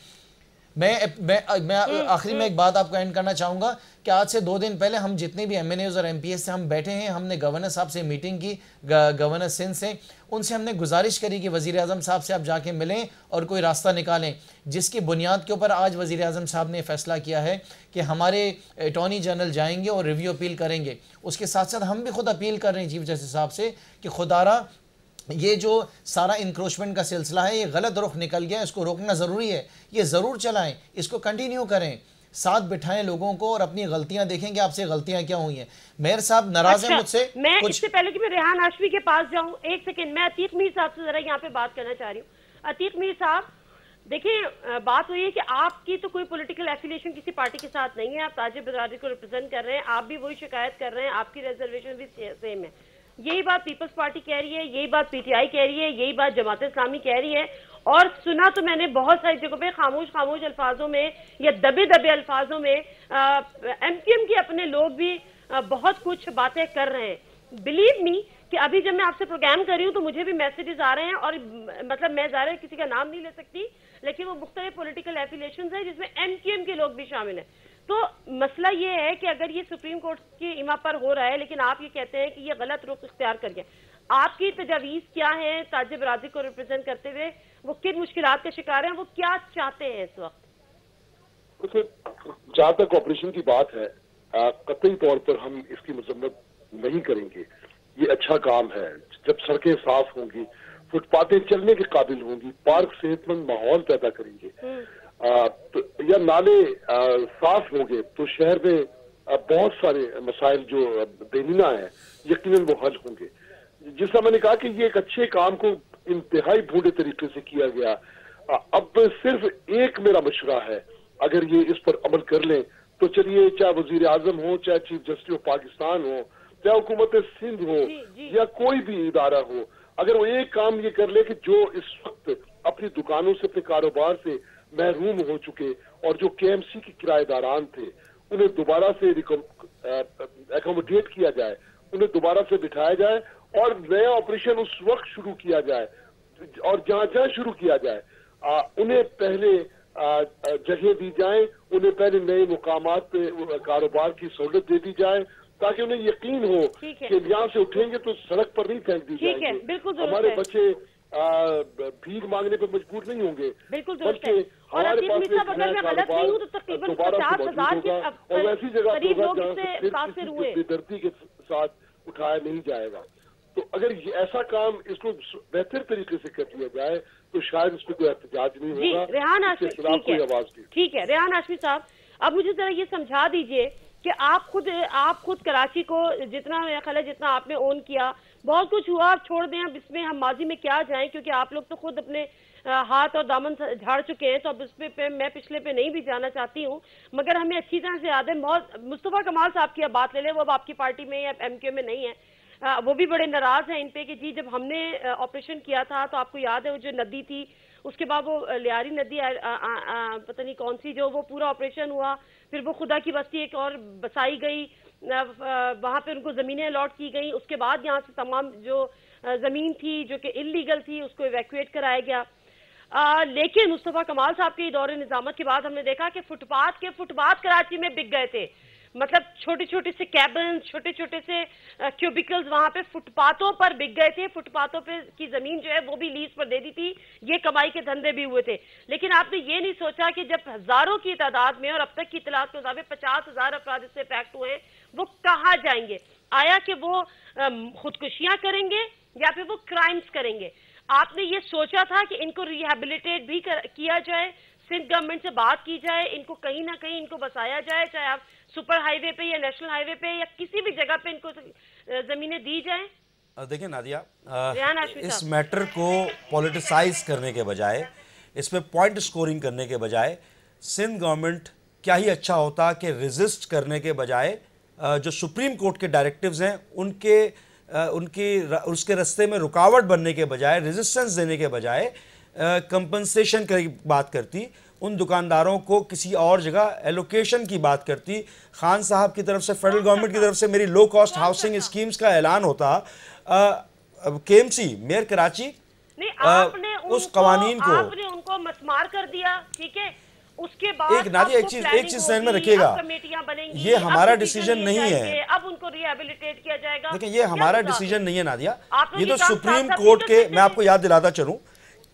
मैं आखिरी में एक बात आपको एंड करना चाहूँगा कि आज से 2 दिन पहले हम जितने भी एमएनएज़ और एमपीएस से हम बैठे हैं, हमने गवर्नर साहब से मीटिंग की, गवर्नर सिंध से, उनसे हमने गुजारिश करी कि वज़ीर आज़म साहब से आप जाके मिलें और कोई रास्ता निकालें, जिसकी बुनियाद के ऊपर आज वज़ीर आज़म साहब ने फैसला किया है कि हमारे अटॉर्नी जनरल जाएंगे और रिव्यू अपील करेंगे। उसके साथ साथ हम भी खुद अपील कर रहे हैं चीफ जस्टिस साहब से कि खुदारा ये जो सारा इंक्रोचमेंट का सिलसिला है, ये गलत रुख निकल गया, इसको रोकना ज़रूरी है, ये ज़रूर चलाएं, इसको कंटिन्यू करें। साथ बिठाएं लोगों को और अपनी गलतियां देखें कि आपसे गलतियां क्या हुई हैं। मेयर साहब नाराज हैं मुझसे?
मैं इससे पहले कि मैं रेहान हाशमी के पास जाऊं, एक सेकंड, मैं अतीक मीर साहब से जरा यहाँ पे बात करना चाह रही हूँ। अतीक मीर साहब, देखिए बात हुई है कि आपकी तो कोई पॉलिटिकल एफिलिएशन किसी पार्टी के साथ नहीं है, आप ताजिर बरादरी को रिप्रेजेंट कर रहे हैं, आप भी वही शिकायत कर रहे हैं, आपकी रिजर्वेशन भी सेम है। यही बात पीपल्स पार्टी कह रही है, यही बात पीटीआई कह रही है, यही बात जमात इस्लामी कह रही है। और सुना तो मैंने बहुत सारी जगहों पे खामोश खामोश अल्फाजों में या दबे दबे अल्फाजों में एमक्यूएम के अपने लोग भी बहुत कुछ बातें कर रहे हैं। बिलीव मी कि अभी जब मैं आपसे प्रोग्राम कर रही हूँ तो मुझे भी मैसेजेस आ रहे हैं, और मतलब मैं ज़ाहिर किसी का नाम नहीं ले सकती, लेकिन वो मुख्तलिफ पॉलिटिकल एफिलिएशंस है जिसमें एमक्यूएम के लोग भी शामिल हैं। तो मसला ये है कि अगर ये सुप्रीम कोर्ट की इमा पर हो रहा है, लेकिन आप ये कहते हैं कि ये गलत रुख इख्तियार कर गया, आपकी तजावीज़ क्या है ताजिर बरादरी को रिप्रेजेंट करते हुए? वो किन मुश्किलात का शिकार हैं, वो क्या चाहते हैं इस वक्त?
जहाँ तक ऑपरेशन की बात है, कतई तौर पर हम इसकी मजम्मत नहीं करेंगे। ये अच्छा काम है। जब सड़कें साफ होंगी, फुटपाथें चलने के काबिल होंगी, पार्क सेहतमंद माहौल पैदा करेंगे, तो या नाले साफ होंगे, तो शहर में बहुत सारे मसाइल जो बेनीना है यकीनन वो हल होंगे। जिस तरह मैंने कहा कि ये एक अच्छे काम को इंतहाई भूडे तरीके से किया गया। अब सिर्फ एक मेरा मशवरा है, अगर ये इस पर अमल कर लें तो चलिए, चाहे वजीर आजम हो, चाहे चीफ जस्टिस ऑफ पाकिस्तान हो, चाहे हुकूमत सिंध हो, या कोई भी इदारा हो, अगर वो एक काम ये कर ले कि जो इस वक्त अपनी दुकानों से, अपने कारोबार से महरूम हो चुके और जो केएमसी के किराएदारान थे, उन्हें दोबारा से एकोमोडेट किया जाए, उन्हें दोबारा से बिठाया जाए और नया ऑपरेशन उस वक्त शुरू किया जाए, और जहां जहां शुरू किया जाए उन्हें पहले जगह दी जाए, उन्हें पहले नए मुकामात पे कारोबार की सहूलत दे दी जाए, ताकि उन्हें यकीन हो कि यहाँ से उठेंगे तो सड़क पर नहीं फेंक दी जाएंगे, हमारे बच्चे भीख मांगने पर मजबूर नहीं होंगे, बल्कि हमारे पास एक नया कारोबार दोबारा से मौजूद होगा, और ऐसी जगह जहाँ बेदर्दी के साथ उठाया नहीं जाएगा। तो अगर ऐसा काम इसको बेहतर तरीके से कर दिया जाए तो शायद इस पर कोई एहतजाज नहीं होगा,
रेहान हाशमी, ठीक है रेहान हाशमी साहब, अब मुझे जरा ये समझा दीजिए कि आप खुद कराची को जितना मेरा ख्याल है जितना आपने ओन किया, बहुत कुछ हुआ, आप छोड़ दें, अब इसमें हम माजी में क्या जाएं, क्योंकि आप लोग तो खुद अपने हाथ और दामन झाड़ चुके हैं, तो अब इस पे मैं पिछले पे नहीं भी जाना चाहती हूँ, मगर हमें अच्छी तरह से याद है, मुस्तफा कमाल साहब की अब बात ले लें, वो अब आपकी पार्टी में या एमक्यू में नहीं है, वो भी बड़े नाराज हैं इन पे कि जी जब हमने ऑपरेशन किया था तो आपको याद है वो जो नदी थी, उसके बाद वो लियारी नदी पता नहीं कौन सी, जो वो पूरा ऑपरेशन हुआ, फिर वो खुदा की बस्ती एक और बसाई गई, वहां पे उनको जमीनें अलॉट की गई, उसके बाद यहाँ से तमाम जो जमीन थी जो कि इलीगल थी उसको इवैक्यूएट कराया गया। लेकिन मुस्तफा कमाल साहब के दौरे निजामत के बाद हमने देखा कि फुटपाथ कराची में बिक गए थे, मतलब छोटे छोटे से कैबिन, छोटे छोटे से क्यूबिकल्स वहां पे फुटपाथों पर बिक गए थे, फुटपाथों पे की जमीन जो है वो भी लीज पर दे दी थी, ये कमाई के धंधे भी हुए थे। लेकिन आपने ये नहीं सोचा कि जब हजारों की तादाद में और अब तक की इतलात के मुताबिक 50,000 अफराद इससे इफेक्ट हुए हैं, वो कहाँ जाएंगे? आया कि वो खुदकुशियां करेंगे या फिर वो क्राइम्स करेंगे? आपने ये सोचा था कि इनको रिहेबिलिटेट भी किया जाए, सिंध गवर्नमेंट से बात की जाए, इनको कहीं ना कहीं इनको बसाया जाए, चाहे आप सुपर हाईवे पे या नेशनल हाईवे पे या किसी भी जगह पे इनको जमीनें दी जाएं?
देखिए नादिया, इस मैटर को पॉलिटिसाइज करने के बजाय, इसमें पॉइंट स्कोरिंग करने के बजाय, सिंध गवर्नमेंट क्या ही अच्छा होता कि रेजिस्ट करने के बजाय जो सुप्रीम कोर्ट के डायरेक्टिव्स हैं उसके रास्ते में रुकावट बनने के बजाय, रेजिस्टेंस देने के बजाय कंपनसेशन की बात करती, उन दुकानदारों को किसी और जगह एलोकेशन की बात करती, खान साहब की तरफ से, फेडरल गवर्नमेंट की तरफ से मेरी लो कॉस्ट हाउसिंग स्कीम्स का ऐलान होता, केएमसी मेयर कराची उस कवानीन को
आपने उनको मसमार कर दिया, ठीक है, उसके बाद
एक नादिया एक चीज ध्यान में रखिएगा, ये हमारा डिसीजन नहीं है,
अब उनको रिहेबिलिटेट किया जाएगा।
देखिए ये हमारा डिसीजन नहीं है नादिया, ये तो सुप्रीम कोर्ट के, मैं आपको याद दिलाता चलूं,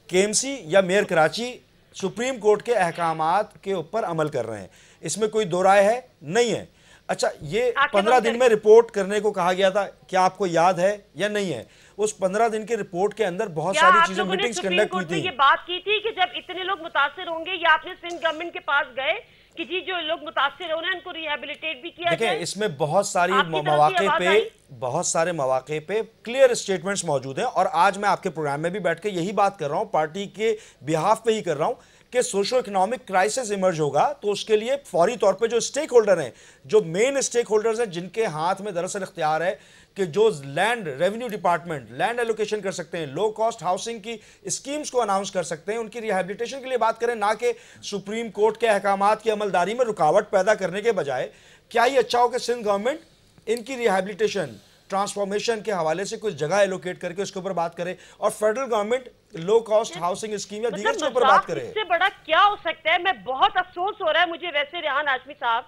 केएमसी या मेयर कराची सुप्रीम कोर्ट के अहकामात के ऊपर अमल कर रहे हैं, इसमें कोई दो राय है नहीं है। अच्छा, ये 15 दिन में रिपोर्ट करने को कहा गया था, क्या आपको याद है या नहीं है? उस 15 दिन के रिपोर्ट के अंदर बहुत सारी चीजें, मीटिंग्स कंडक्ट हुई थी।
ये बात की थी कि जब इतने लोग मुतासिर होंगे, या आपने सिंध गवर्नमेंट के पास गए कि जी जो लोग मुतासिर हो रहे हैं उनको रिहेबिलिटेट भी किया
देखिए
जाए?
इसमें बहुत सारी
आपकी तरफ से
मौके
आवाज
पे
आई?
बहुत सारे मौके पे क्लियर स्टेटमेंट्स मौजूद हैं और आज मैं आपके प्रोग्राम में भी बैठ के यही बात कर रहा हूं, पार्टी के बिहाफ पे ही कर रहा हूं कि सोशो इकोनॉमिक क्राइसिस इमर्ज होगा तो उसके लिए फौरी तौर पे जो स्टेक होल्डर हैं, जो मेन स्टेक होल्डर्स हैं, जिनके हाथ में दरअसल इख्तियार है कि जो land revenue department land allocation कर सकते हैं, लो कॉस्ट हाउसिंग की स्कीम्स को अनाउंस कर सकते हैं, उनकी रिहेबिलिटेशन के लिए बात करें, ना कि सुप्रीम कोर्ट के अहकामात की अमलदारी में रुकावट पैदा करने के बजाय क्या ही अच्छा हो कि सिंध गवर्नमेंट इनकी रिहेबिलिटेशन ट्रांसफॉर्मेशन के हवाले से कुछ जगह एलोकेट करके उसके ऊपर बात करे और federal government low cost housing scheme या दीगर के ऊपर बात करे।
इससे बड़ा क्या हो सकता है? मैं बहुत अफसोस हो रहा है मुझे वैसे रेहान हाशमी साहब,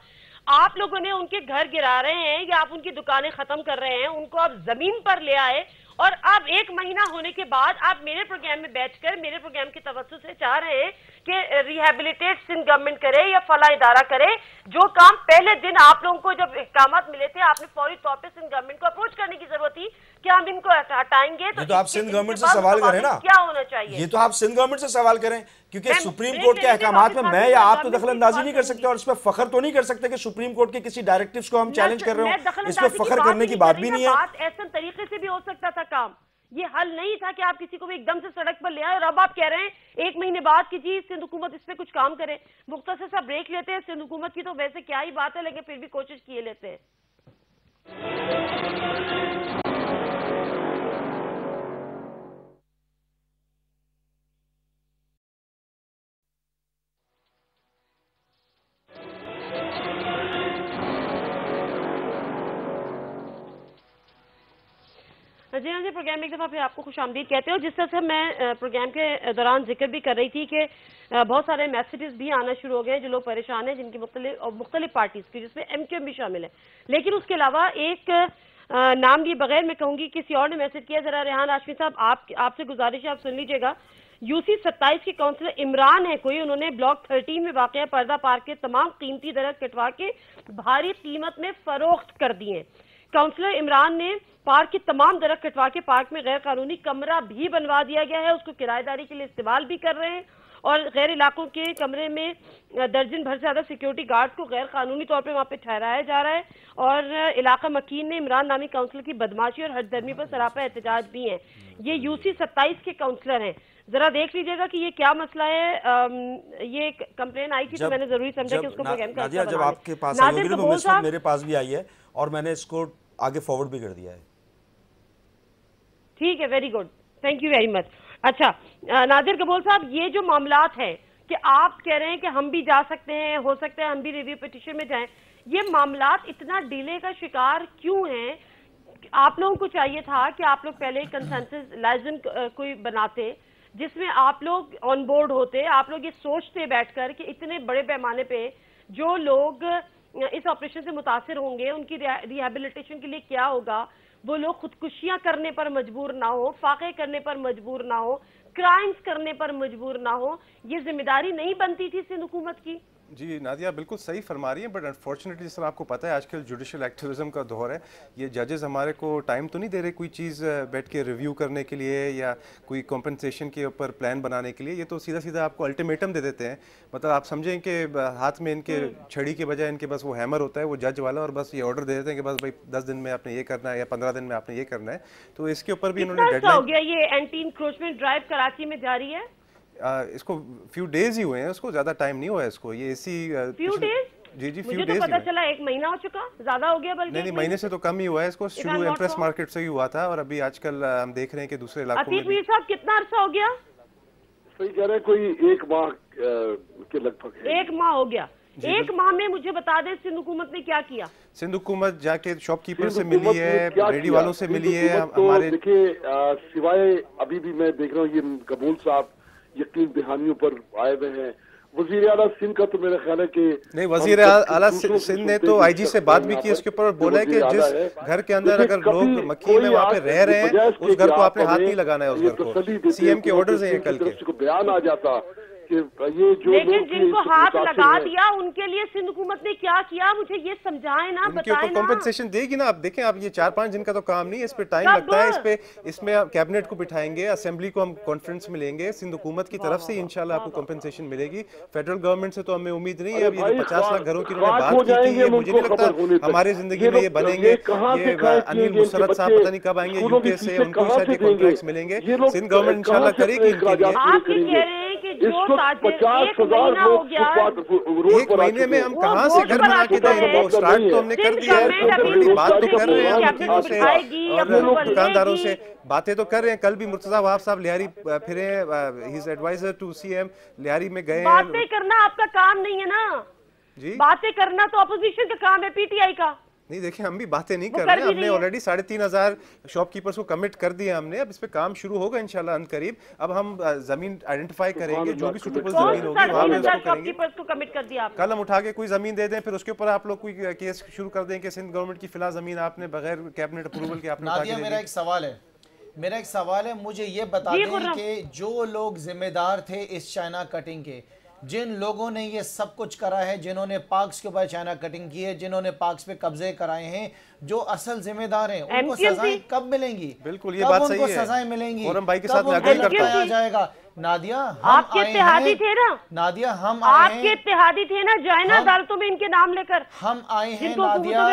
आप लोगों ने उनके घर गिरा रहे हैं या आप उनकी दुकानें खत्म कर रहे हैं, उनको आप जमीन पर ले आए और अब 1 महीना होने के बाद आप मेरे प्रोग्राम में बैठकर मेरे प्रोग्राम की तवज्जो से चाह रहे हैं कि रिहेबिलिटेट सिंध गवर्नमेंट करे या फला इदारा करे। जो काम पहले दिन आप लोगों को जब इक़ामत मिले थे आपने फौरी तौर पे सिंध गवर्नमेंट को अप्रोच करने की जरूरत थी कि हम इनको हटाएंगे।
तो आप सिंध गवर्नमेंट से सवाल करें ना,
क्या होना चाहिए?
ये तो आप सिंध गवर्नमेंट से सवाल करें क्योंकि सुप्रीम कोर्ट के अहकामात में मैं या आप तो दखल अंदाजी नहीं कर सकते और इस पर फख्र तो नहीं कर सकते कि सुप्रीम कोर्ट के किसी डायरेक्टिव्स को हम चैलेंज कर रहे हो। इस पर फख्र करने की बात भी नहीं है।
ऐसे तरीके से भी हो सकता था काम, ये हल नहीं था कि आप किसी को भी एकदम से सड़क पर ले आए और अब आप कह रहे हैं 1 महीने बाद कि जी सिंध हुकूमत इस पे कुछ काम करे। मुख्तसर सा ब्रेक लेते हैं, सिंध हुकूमत की तो वैसे क्या ही बात है लेकिन फिर भी कोशिश किए लेते हैं। जी हाँ जी, प्रोग्राम में एक दफ़ा फिर आपको खुशामदीद कहते हो। जिस तरह से मैं प्रोग्राम के दौरान जिक्र भी कर रही थी कि बहुत सारे मैसेजेस भी आना शुरू हो गए हैं, जो लोग परेशान हैं जिनकी मुख्तलिफ पार्टीज की, जिसमें MQM भी शामिल है। लेकिन उसके अलावा एक नाम लिए बगैर मैं कहूँगी किसी और ने मैसेज किया। ज़रा रेहान हाशमी साहब आपसे गुजारिश है, आप सुन लीजिएगा। UC 27 के काउंसलर इमरान है कोई, उन्होंने ब्लॉक 13 में वाक़ पर्दा पार्क के तमाम कीमती दरख्त कटवा के भारी कीमत में फरोख्त कर दिए। काउंसलर इमरान ने पार्क के तमाम दरख्त कटवा के पार्क में गैर कानूनी कमरा भी बनवा दिया गया है, उसको किराएदारी के लिए इस्तेमाल भी कर रहे हैं और गैर इलाकों के कमरे में दर्जन भर से ज्यादा सिक्योरिटी गार्ड्स को गैर कानूनी तौर पे वहां पे ठहराया जा रहा है। और इलाका मकीन ने इमरान नामी काउंसलर की बदमाशी और हठधर्मी पर सरापा एहतजाज भी है। ये UC 27 के काउंसलर हैं, जरा देख लीजिएगा कि ये क्या मसला है। ये कंप्लेन आई थी तो मैंने जरूरी समझा कि उसको प्रोग्राम का
नादिया जब आपके पास आई होगी तो मेरे पास भी आई है और मैंने इसको आगे फॉरवर्ड भी कर दिया है।
ठीक है, very good, thank you very much. अच्छा नादिर कबूल साहब, ये जो मामलात है कि आप कह रहे हैं कि हम भी जा सकते हैं, हो सकता है हम भी रिव्यू पिटीशन में जाएं, ये मामलात इतना डिले का शिकार क्यों हैं? आप लोगों को चाहिए था कि आप लोग पहले कंसेंसस लाइजन कोई बनाते जिसमें आप लोग ऑन बोर्ड होते, आप लोग ये सोचते बैठकर कि इतने बड़े पैमाने पे जो लोग इस ऑपरेशन से मुतासिर होंगे उनकी रिहेबिलिटेशन के लिए क्या होगा, वो लोग खुदकुशियां करने पर मजबूर ना हो, फाके करने पर मजबूर ना हो, क्राइम्स करने पर मजबूर ना हो। ये जिम्मेदारी नहीं बनती थी सिंध हुकूमत की?
जी नादिया बिल्कुल सही फरमा रही है, बट अनफॉर्चुनेटली जिस तरह आपको पता है आजकल जुडिशल एक्टिविज्म का दौर है, ये जजेस हमारे को टाइम तो नहीं दे रहे कोई चीज़ बैठ के रिव्यू करने के लिए या कोई कॉम्पनसेशन के ऊपर प्लान बनाने के लिए। ये तो सीधा सीधा आपको अल्टीमेटम दे देते हैं। मतलब आप समझें कि हाथ में इनके छड़ी के बजाय इनके बस वो हैमर होता है, वो जज वाला, और बस ये ऑर्डर दे देते हैं कि बस भाई 10 दिन में आपने ये करना है या 15 दिन में आपने ये करना है। तो इसके ऊपर भी इन्होंने
डेडलाइन हो गया। ये एंटी इंक्रोचमेंट ड्राइव कराची में जारी है,
इसको फ्यू डेज ही हुए हैं, उसको ज्यादा टाइम नहीं हुआ है इसको। ये इसी
फ्यू डेज?
जी जी,
मुझे तो पता चला 1 महीना हो चुका, ज्यादा हो गया। बल्कि
नहीं, महीने से तो कम ही हुआ है। इसको शुरू एम्प्रेस मार्केट से ही हुआ था और अभी आजकल हम देख रहे हैं कि दूसरे इलाकों में।
मीर साहब कितना अरसा हो गया?
सही कह रहे हैं, कोई 1 माह के लगभग है।
1 माह हो गया। 1 माह में मुझे बता दें सिंध हुकूमत ने क्या किया?
सिंध हुकूमत जाके शॉपकीपर से मिली है, रेडी वालों से मिली है।
हमारे देखिए सिवाय अभी भी मैं देख रहा हूँ ये कबूल साहब यकीन दहानियों पर आए हुए हैं। वजीर आला सिंध का तो मेरा ख्याल है कि
नहीं, वजीर आला सिंध ने तो IG से बात भी की इसके ऊपर, बोला है कि जिस घर के अंदर अगर लोग मकीन में वहाँ पे रह रहे हैं उस घर को आपने हाथ नहीं लगाना है। उस घर को CM के ऑर्डर्स हैं कल के।
बयान आ जाता
ये जो
लेकिन जिनको हाथ लगा दिया उनके लिए सिंध हुकूमत ने क्या किया, मुझे ये समझाएं ना,
उनके
बताएं
ऊपर
ना।
कॉम्पेंसेशन देगी ना। आप देखें, आप ये 4-5 दिन का तो काम नहीं है, इस पे टाइम लगता है। इसमें कैबिनेट को बिठाएंगे, असेंबली को हम कॉन्फ्रेंस में लेंगे, सिंध हुकूमत की तरफ से इंशाल्लाह आपको कॉम्पेंसेशन मिलेगी। फेडरल गवर्नमेंट से तो हमें उम्मीद नहीं है। अब ये 50 लाख घरों की उन्होंने बात की थी, ये मुझे नहीं लगता हमारी जिंदगी में ये बनेंगे। ये अनिल मुशर्रफ साहब पता नहीं कब आएंगे यूके से, उनको शायद ये कॉन्ट्रैक्ट्स मिलेंगे। सिंध गवर्नमेंट इंशाल्लाह करेगी इनके लिए।
आप ये कह रहे हैं कि जो ताजिर 1 महीना हो गया,
1 महीने में हम कहाँ से घर बना के दें इनको? स्टार्ट तो हमने कर दिया है, बात तो कर रहे हैं हम वकीलों से और दुकानदारों से बातें तो कर रहे हैं। कल भी मुर्तजा वहाब साहब लिहारी फिरे, he is adviser to CM, Lyari में गए।
बातें करना आपका काम नहीं है ना
जी,
बातें करना तो अपोजिशन का काम है, पीटीआई का
नहीं। देखिए, हम भी बातें नहीं कर रहे हैं, हमने ऑलरेडी 3,500 शॉपकीपर्स को कमिट कर दिया हमने। अब इस पे काम शुरू होगा इंशाल्लाह अनकरीब। अब हम जमीन आइडेंटिफाई करेंगे, जो भी सूटेबल जमीन होगी वहां पे उसको करेंगे।
को कमिट कर दिया
कल हम उठा के कोई जमीन दे दें, फिर उसके ऊपर आप लोग कोई केस शुरू कर दें कि सिंध गवर्नमेंट की फिलहाल जमीन आपने बगैर कैबिनेट अप्रूवल के आपने उठा के दे दी।
मेरा एक सवाल है, मुझे ये बता दें कि जो लोग जिम्मेदार थे इस चाइना कटिंग के, जिन लोगों ने ये सब कुछ करा है, जिन्होंने पाक्स के ऊपर चाइना कटिंग की है, जिन्होंने पाक्स पे कब्जे कराए हैं, जो असल जिम्मेदार हैं, उनको सजाएं कब मिलेंगी?
बिल्कुल, ये बात सही है।
सजाएं मिलेंगी,
और हम भाई के साथ में अग्री करता हूं।
जाएगा। नादिया,
आपके इत्तेहादी थे ना,
नादिया हम
आपके इत्तेहादी थे ना, जाए अदालतों में इनके नाम लेकर।
हम आए हैं
नादिया,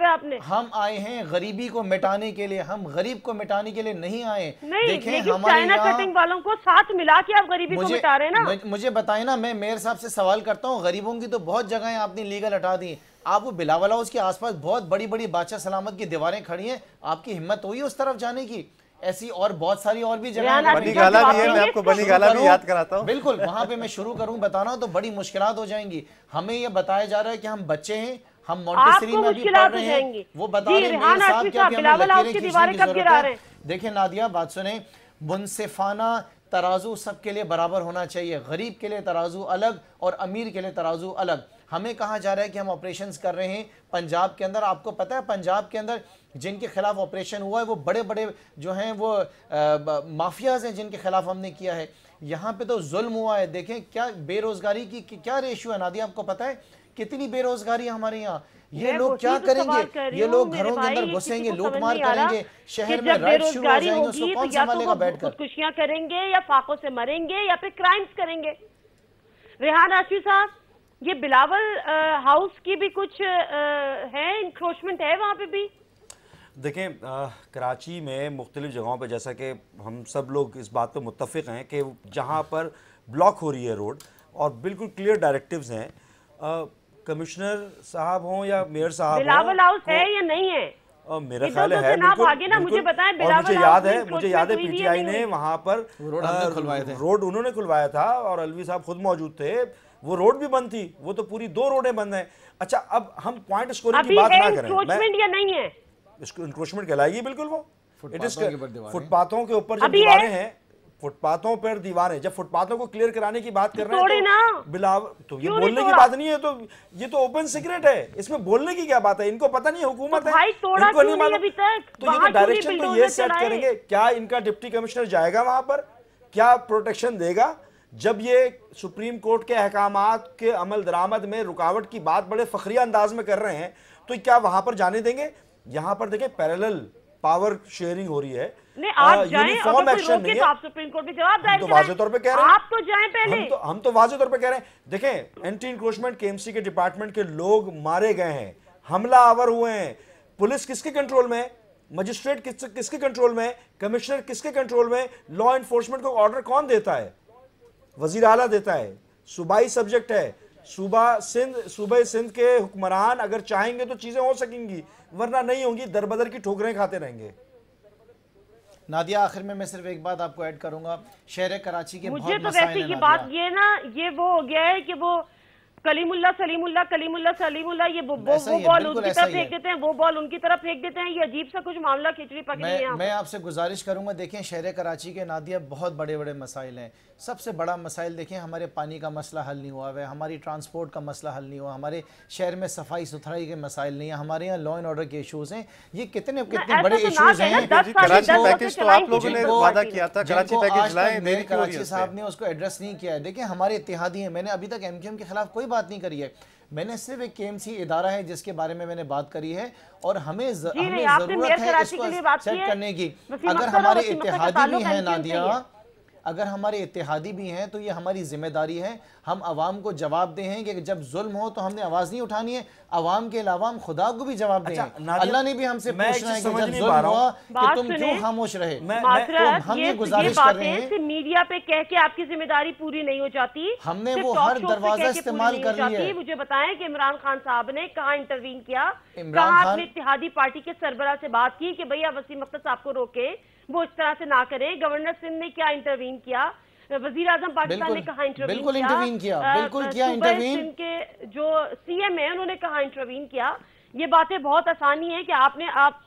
आपने
हम आए हैं गरीबी को मिटाने के लिए, हम गरीब को मिटाने के लिए नहीं आए।
देखें, लेकिन चाइना कटिंग वालों को साथ मिला के आप गरीबी को मिटा रहे हैं ना।
मुझे बताएं ना, मैं मेयर साहब से सवाल करता हूँ, गरीबों की तो बहुत जगह आपने लीगल हटा दी। आप वो बिलावल हाउस के आसपास बहुत बड़ी बड़ी बादशाह सलामत की दीवारें खड़ी हैं, आपकी हिम्मत हुई उस तरफ जाने की? ऐसी और बहुत सारी और भी जगह,
बनीगाला भी है, मैं आपको बनीगाला भी याद कराता हूं।
बिल्कुल, वहां पे मैं शुरू करूं बताना तो बड़ी मुश्किलात हो जाएंगी। हमें ये बताया जा रहा है कि हम बच्चे हैं, हम मॉन्टेसरी में भी पढ़ रहे हैं, वो बता रहे हैं। देखिए नादिया, बात सुने, मुनसिफाना तराजू सबके लिए बराबर होना चाहिए। गरीब के लिए तराजू अलग और अमीर के लिए तराजू अलग। हमें कहा जा रहा है कि हम ऑपरेशंस कर रहे हैं पंजाब के अंदर। आपको पता है पंजाब के अंदर जिनके खिलाफ ऑपरेशन हुआ है वो बड़े बड़े जो हैं वो माफियाज हैं जिनके खिलाफ हमने किया है। यहाँ पे तो जुल्म हुआ है। देखें क्या बेरोजगारी की क्या रेशियो है नादिया, आपको पता है कितनी बेरोजगारी है हमारे यहाँ? ये लोग क्या करेंगे? ये लोग घरों के अंदर घुसेंगे, लूटमार करेंगे, शहर में राइट शुरू हो जाएंगे, उसको कौन संभालेगा बैठकर?
खुदकुशियां करेंगे या फाकों से मरेंगे या फिर क्राइम्स करेंगे। रेहान आशवी साहब, ये बिलावल हाउस की भी कुछ है, इंक्रोचमेंट है वहां पे भी?
देखें, कराची में मुख्तलिफ जगहों पर, जैसा कि हम सब लोग इस बात पर मुत्तफिक हैं कि जहाँ पर ब्लॉक हो रही है रोड और बिल्कुल क्लियर डायरेक्टिव्स हैं, कमिश्नर साहब हों या मेयर साहब,
बिलावल हाउस है या नहीं है?
मेरा ख्याल है बिल्कुल।
मुझे बताएं,
मुझे याद है पीटीआई ने वहाँ पर रोड उन्होंने खुलवाया था और अलवी साहब खुद मौजूद थे। वो रोड भी बंद थी, वो तो पूरी 2 रोडें बंद हैं। अच्छा, अब हम पॉइंट स्कोरिंग की बात ना करें,
या नहीं है
इंक्रोचमेंट कहलाएगी बिल्कुल। वो फुटपाथों के ऊपर जब दीवारें हैं, फुटपाथों पर दीवारें, जब फुटपाथों को क्लियर कराने की बात कर रहे हैं तो बिलावल, तो ये बोलने की बात नहीं है, तो ये तो ओपन सीक्रेट है, इसमें बोलने की क्या बात है? इनको पता नहीं हुकूमत है, इनको नहीं मालूम। तो ये तो डायरेक्शन तो ये सेट करेंगे। क्या इनका डिप्टी कमिश्नर जाएगा वहां पर, क्या प्रोटेक्शन देगा? जब ये सुप्रीम कोर्ट के अहकामात के अमल दरामद में रुकावट की बात बड़े फखरिया अंदाज में कर रहे हैं, तो क्या वहां पर जाने देंगे? यहाँ पर देखें पैरेलल पावर शेयरिंग हो रही है, यूनिफॉर्म एक्शन नहीं है।
आप सुप्रीम कोर्ट में जवाब
तो वाज़े तौर पे कह रहे हैं,
आप तो जाएं पहले।
हम तो वाज़े तौर पे कह रहे हैं। देखें, एंटी इंक्रोचमेंट केएमसी के डिपार्टमेंट के लोग मारे गए हैं, हमला आवर हुए हैं। पुलिस किसके कंट्रोल में है? मजिस्ट्रेट किसके कंट्रोल में है? कमिश्नर किसके कंट्रोल में? लॉ एनफोर्समेंट को ऑर्डर कौन देता है? वजीर आला देता है। सूबाई सब्जेक्ट है। सूबे सिंध के हुक्मरान अगर चाहेंगे तो चीजें हो सकेंगी, वरना नहीं होंगी, दरबदर की ठोकरें खाते रहेंगे।
नादिया, आखिर में मैं सिर्फ एक बात आपको ऐड करूंगा, शहर कराची के
मुझे तो वैसे की बात ये ना, ये वो हो गया है कि वो कलीमुल्ला सलीमुल्ला ये वो बॉल उनकी तरफ फेंक देते हैं, वो बॉल उनकी तरफ फेंक देते हैं। ये अजीब सा कुछ मामला खिचड़ी पकड़ी है।
मैं आपसे गुजारिश करूंगा, देखें शहर कराची के नादिया बहुत बड़े बड़े मसाइल हैं। सबसे बड़ा मसाइल देखें, हमारे पानी का मसला हल नहीं हुआ है, हमारी ट्रांसपोर्ट का मसला हल नहीं हुआ, हमारे शहर में सफाई सुथराई के मसाइल नहीं है, हमारे यहाँ लॉ एंड ऑर्डर के इशूज़ हैं। ये कितने बड़े इशूज़ हैं।
कराची पैकेज तो आप लोगों ने वादा किया था, कराची पैकेज लाए, देरी क्यों हो रही है?
कराची साहब ने उसको एड्रेस नहीं किया है। देखिए हमारे इत्तेहादी हैं, मैंने अभी तक MQM के खिलाफ कोई बात नहीं करी है। मैंने सिर्फ एक KMC इदारा है जिसके बारे में मैंने बात करी है और हमें जरूरत है इसको सेट करने की। अगर हमारे इत्तेहादी भी हैं नादिया, अगर हमारे इत्तेहादी भी हैं तो ये हमारी जिम्मेदारी है, हम अवाम को जवाब दें कि जब जुल्म हो तो हमने आवाज नहीं उठानी है, अवाम के अलावा हम खुदा को भी जवाब दें। अल्लाह ने भी हमसे पूछना है कि जब जुल्म हुआ कि तुम क्यों खामोश रहे।
तो हम ये गुजारिश कर रहे हैं, मीडिया पे कह के आपकी जिम्मेदारी पूरी नहीं हो जाती।
हमने वो हर दरवाजा इस्तेमाल कर लिया है।
मुझे बताएं कि इमरान खान साहब ने कहाँ इंटरवीन किया, कहाँ आपने इत्तेहादी पार्टी के सरबराह से बात की कि भैया वसीम अख्तर साहब को रोके, वो इस तरह से ना करें। गवर्नर सिंध ने क्या इंटरवीन किया, वजीर आजम पाकिस्तान ने कहा इंटरवीन
किया, बिल्कुल किया इंटरवीन।
के जो CM है उन्होंने कहा इंटरवीन किया। ये बातें बहुत आसानी है कि आप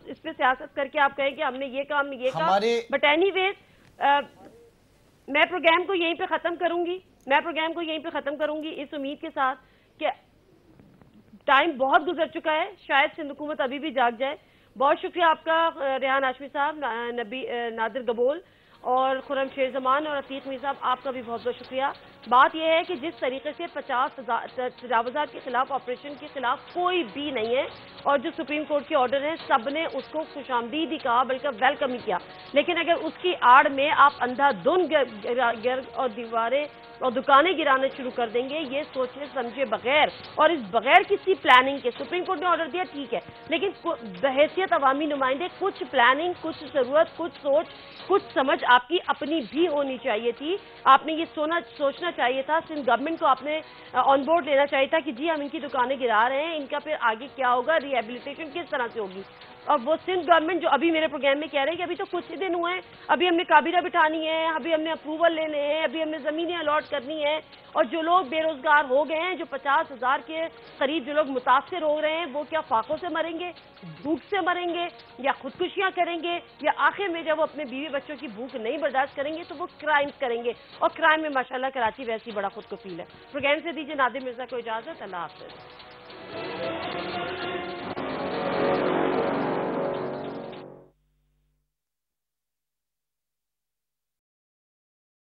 इस पे सियासत करके आप कहें कि हमने ये काम ये काम, बट एनीवेज मैं प्रोग्राम को यहीं पे खत्म करूंगी इस उम्मीद के साथ कि टाइम बहुत गुजर चुका है, शायद सिंध हुकूमत अभी भी जाग जाए। बहुत शुक्रिया आपका रेहान हाशमी साहब, नादिर गबोल और खुरम शेर जमान और अतीक मीर साहब, आपका भी बहुत बहुत शुक्रिया। बात यह है कि जिस तरीके से 50 तजावुज़ात के खिलाफ, ऑपरेशन के खिलाफ कोई भी नहीं है और जो सुप्रीम कोर्ट के ऑर्डर है सब ने उसको खुशामदीद ही कहा, बल्कि वेलकम ही किया। लेकिन अगर उसकी आड़ में आप अंधाधुंध गिर और दीवारें और दुकानें गिराने शुरू कर देंगे, ये सोचे समझे बगैर और इस बगैर किसी प्लानिंग के, सुप्रीम कोर्ट ने ऑर्डर दिया ठीक है, लेकिन बहैसियत अवामी नुमाइंदे कुछ प्लानिंग, कुछ जरूरत, कुछ सोच, कुछ समझ आपकी अपनी भी होनी चाहिए थी। आपने ये सोचना चाहिए था, सिंध गवर्नमेंट को आपने ऑन बोर्ड लेना चाहिए था कि जी हम इनकी दुकानें गिरा रहे हैं, इनका फिर आगे क्या होगा, रिहेबिलिटेशन किस तरह से होगी। और वो सिंध गवर्नमेंट जो अभी मेरे प्रोग्राम में कह रहे हैं कि अभी तो कुछ ही दिन हुए हैं, अभी हमने काबीना बिठानी है, अभी हमने अप्रूवल लेने हैं, अभी हमने जमीनें अलॉट करनी है, और जो लोग बेरोजगार हो गए हैं, जो 50,000 के करीब जो लोग मुतासर हो रहे हैं, वो क्या फाकों से मरेंगे, भूख से मरेंगे, या खुदकुशियां करेंगे, या आखिर में जब वो अपने बीवी बच्चों की भूख नहीं बर्दाश्त करेंगे तो वो क्राइम्स करेंगे। और क्राइम में माशाल्लाह कराची वैसे ही बड़ा खुद को फील है। प्रोग्राम से दीजिए नादिर मिर्जा को इजाजत। अल्लाह हाफिज।